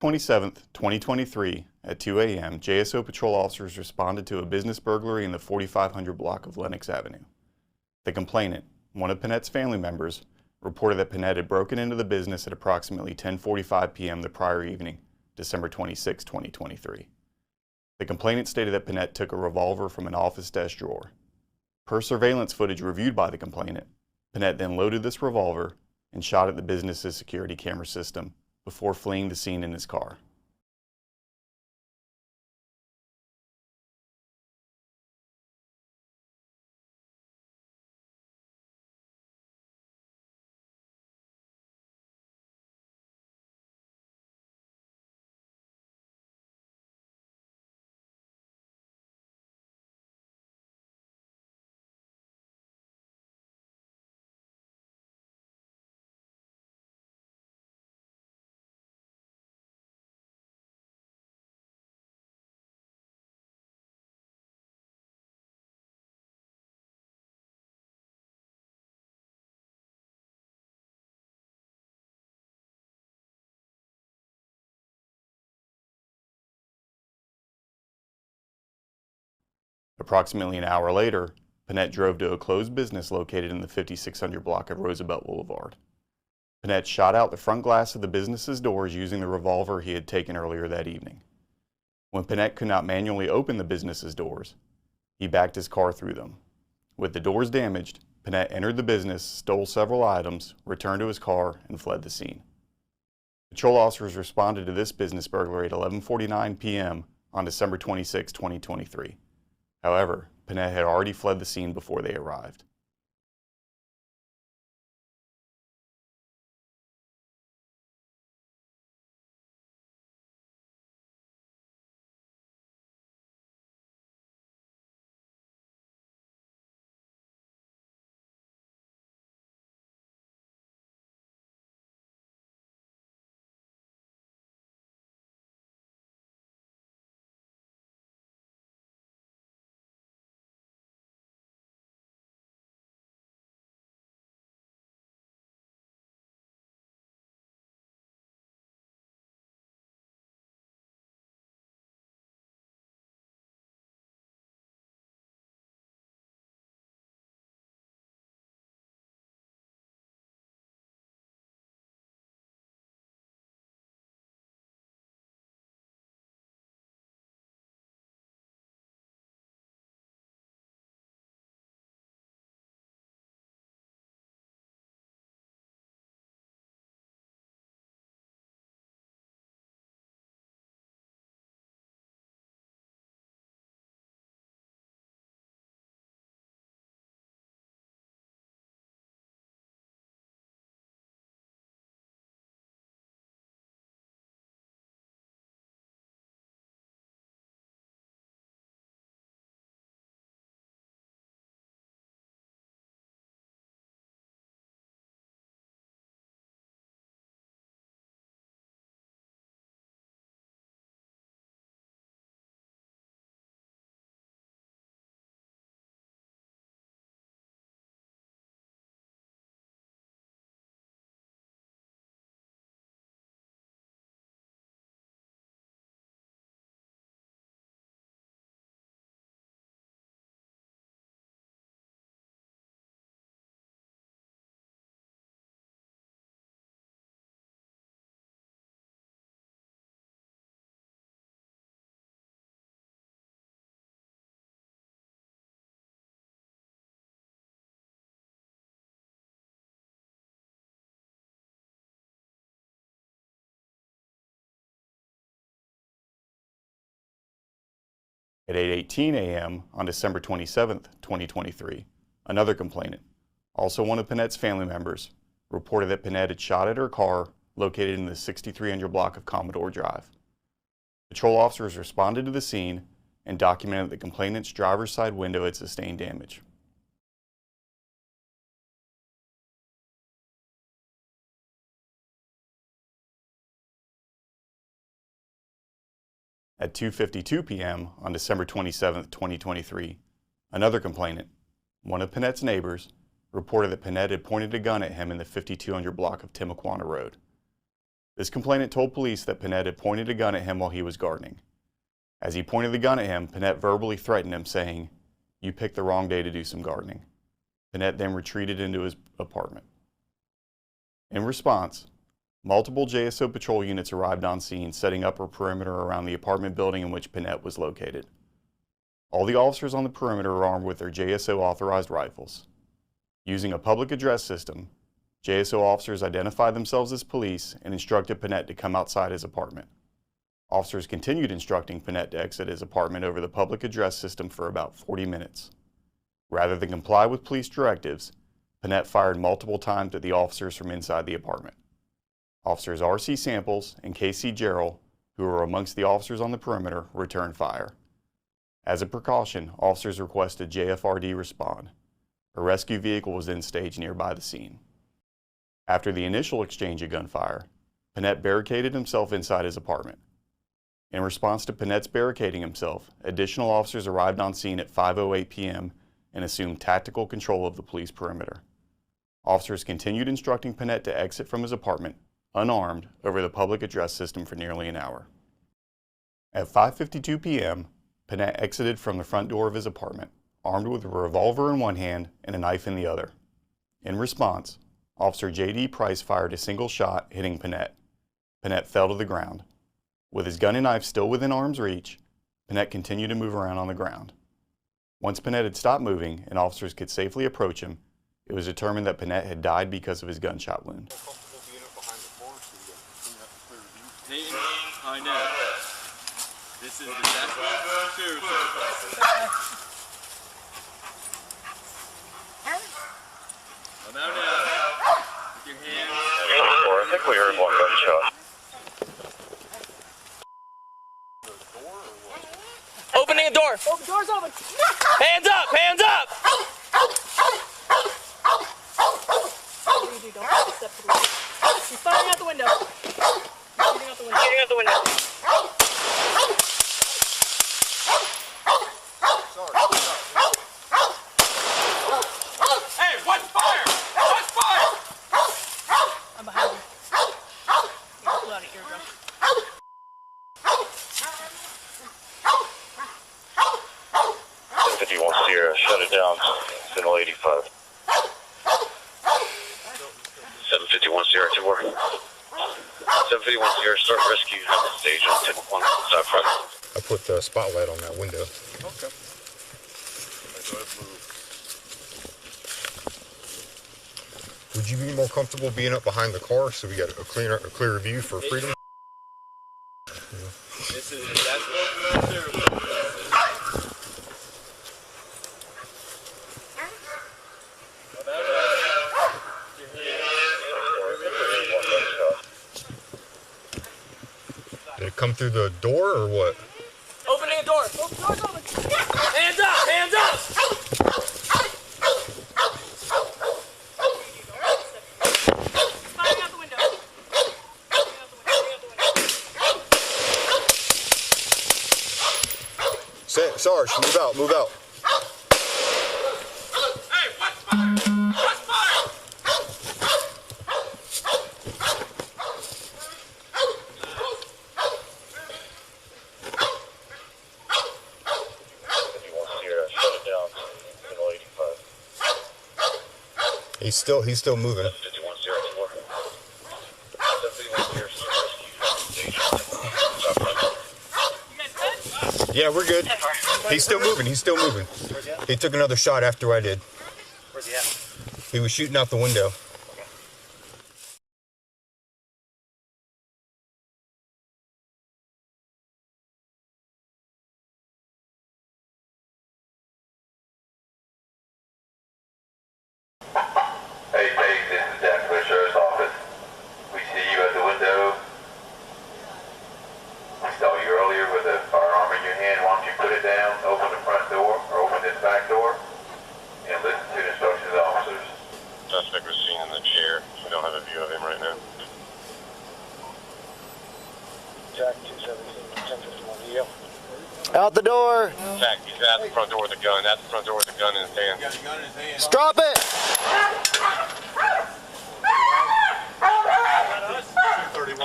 27th, 2023 at 2 a.m., JSO patrol officers responded to a business burglary in the 4500 block of Lenox Avenue. The complainant, one of Pinette's family members, reported that Pinette had broken into the business at approximately 10:45 p.m. the prior evening, December 26, 2023. The complainant stated that Pinette took a revolver from an office desk drawer. Per surveillance footage reviewed by the complainant, Pinette then loaded this revolver and shot at the business's security camera system before fleeing the scene in his car. Approximately an hour later, Pinette drove to a closed business located in the 5600 block of Roosevelt Boulevard. Pinette shot out the front glass of the business's doors using the revolver he had taken earlier that evening. When Pinette could not manually open the business's doors, he backed his car through them. With the doors damaged, Pinette entered the business, stole several items, returned to his car, and fled the scene. Patrol officers responded to this business burglary at 11:49 p.m. on December 26, 2023. However, Pinette had already fled the scene before they arrived. At 8:18 a.m. on December 27, 2023, another complainant, also one of Pinette's family members, reported that Pinette had shot at her car located in the 6300 block of Commodore Drive. Patrol officers responded to the scene and documented that the complainant's driver's side window had sustained damage. At 2:52 p.m. on December 27, 2023, another complainant, one of Pinette's neighbors, reported that Pinette had pointed a gun at him in the 5200 block of Timaquana Road. This complainant told police that Pinette had pointed a gun at him while he was gardening. As he pointed the gun at him, Pinette verbally threatened him, saying, "You picked the wrong day to do some gardening." Pinette then retreated into his apartment. In response, multiple JSO patrol units arrived on scene, setting up a perimeter around the apartment building in which Pinette was located. All the officers on the perimeter are armed with their JSO authorized rifles. Using a public address system, JSO officers identified themselves as police and instructed Pinette to come outside his apartment. Officers continued instructing Pinette to exit his apartment over the public address system for about 40 minutes. Rather than comply with police directives, Pinette fired multiple times at the officers from inside the apartment. Officers R.C. Samples and K.C. Gerald, who were amongst the officers on the perimeter, returned fire. As a precaution, officers requested JFRD respond. A rescue vehicle was then staged nearby the scene. After the initial exchange of gunfire, Pinette barricaded himself inside his apartment. In response to Pinette's barricading himself, additional officers arrived on scene at 5:08 p.m. and assumed tactical control of the police perimeter. Officers continued instructing Pinette to exit from his apartment, unarmed, over the public address system for nearly an hour. At 5:52 p.m., Pinette exited from the front door of his apartment, armed with a revolver in one hand and a knife in the other. In response, Officer J.D. Price fired a single shot, hitting Pinette. Pinette fell to the ground. With his gun and knife still within arm's reach, Pinette continued to move around on the ground. Once Pinette had stopped moving and officers could safely approach him, it was determined that Pinette had died because of his gunshot wound. I know. This is the Jacksonville Sheriff's Office. Come out now. With your hands. I think we heard one gunshot. Opening a door. Oh, the door's open. Hands up! Hands up! What do you do? Don't step to the left. He's firing out the window. Shooting out the window. Shooting out the window. Hey, what's fire? What's fire? I'm behind him. He just blew out an eardrum. If you want Sierra, shut it down. Signal 85. 751 Sierra to work. 751 Sierra, start rescue. Have the stage on 10-1 side front. I put the spotlight on that window. Okay. Would you be more comfortable being up behind the car so we got a clearer view for freedom? This is the Jacksonville Sheriff's Office. Did it come through the door or what? Opening a door. Oh, the door's open. Hands up! Hands up! He's firing out the window. Shooting out the window. Sarge, move out, move out. Hey, what's fire? What's fire? If you want Sierra, shut it down. Signal 85. He's still moving. 751 Sierra to work. 751 Sierra, start rescue. Have the stage on 10-1 side front. You guys good? Yeah, we're good. He's still moving, he's still moving. He took another shot after I did. Where's he at? He was shooting out the window. Hey, Dave, this is Jacksonville Sheriff's Office. We see you at the window. We saw you earlier with a firearm in your hand. Why don't you put it down, open the front door, or open this back door, and listen to the instructions of the officers. Suspect was seen in the chair. We don't have a view of him right now. Jack 217, 1051 deal. Out the door. Jack, he's at the front door with a gun. At the front door with a gun in his hand. Got a gun in his hand. Drop it.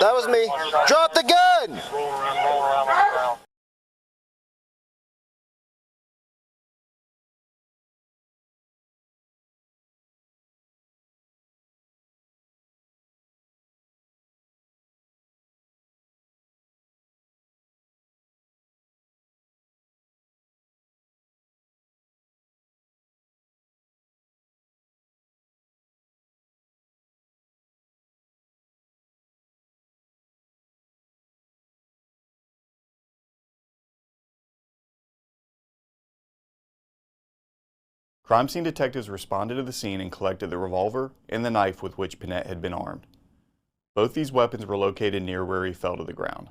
That was me. Drop the gun! Roll around on the ground. Crime scene detectives responded to the scene and collected the revolver and the knife with which Pinette had been armed. Both these weapons were located near where he fell to the ground.